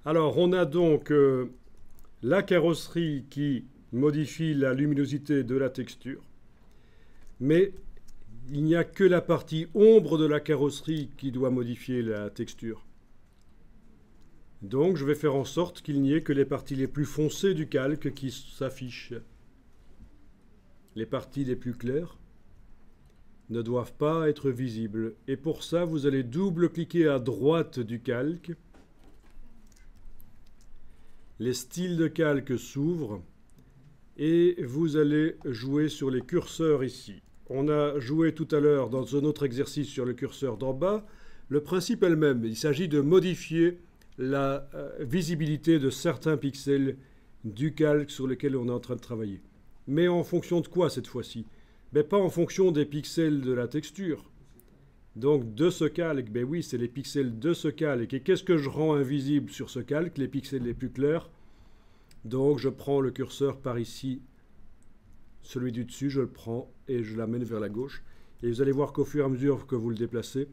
Alors, on a donc la carrosserie qui modifie la luminosité de la texture, mais il n'y a que la partie ombre de la carrosserie qui doit modifier la texture. Donc, je vais faire en sorte qu'il n'y ait que les parties les plus foncées du calque qui s'affichent. Les parties les plus claires ne doivent pas être visibles. Et pour ça, vous allez double-cliquer à droite du calque. Les styles de calque s'ouvrent et vous allez jouer sur les curseurs ici. On a joué tout à l'heure dans un autre exercice sur le curseur d'en bas. Le principe est le même. Il s'agit de modifier la visibilité de certains pixels du calque sur lequel on est en train de travailler. Mais en fonction de quoi cette fois-ci? Mais pas en fonction des pixels de la texture. Donc de ce calque, ben oui, c'est les pixels de ce calque. Et qu'est-ce que je rends invisible sur ce calque? Les pixels les plus clairs. Donc je prends le curseur par ici, celui du dessus, je le prends et je l'amène vers la gauche. Et vous allez voir qu'au fur et à mesure que vous le déplacez,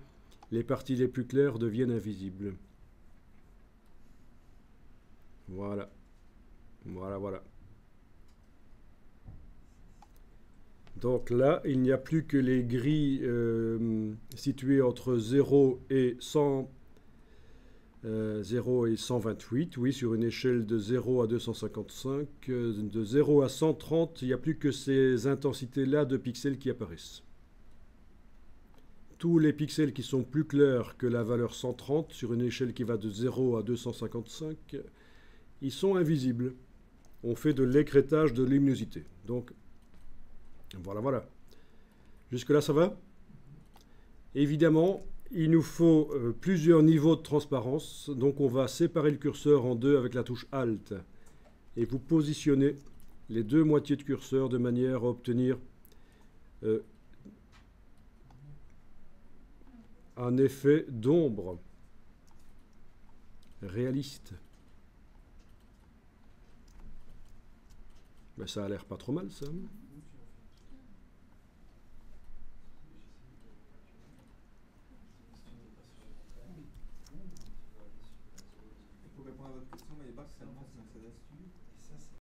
les parties les plus claires deviennent invisibles. Voilà. Voilà, voilà. Donc là, il n'y a plus que les grilles situées entre 0 et 100, 0 et 128, oui, sur une échelle de 0 à 255. De 0 à 130, il n'y a plus que ces intensités-là de pixels qui apparaissent. Tous les pixels qui sont plus clairs que la valeur 130, sur une échelle qui va de 0 à 255, ils sont invisibles. On fait de l'écrêtage de luminosité. Donc, voilà, voilà. Jusque-là, ça va? Évidemment, il nous faut plusieurs niveaux de transparence. Donc, on va séparer le curseur en deux avec la touche Alt. Et vous positionnez les deux moitiés de curseur de manière à obtenir un effet d'ombre réaliste. Ben, ça a l'air pas trop mal, ça.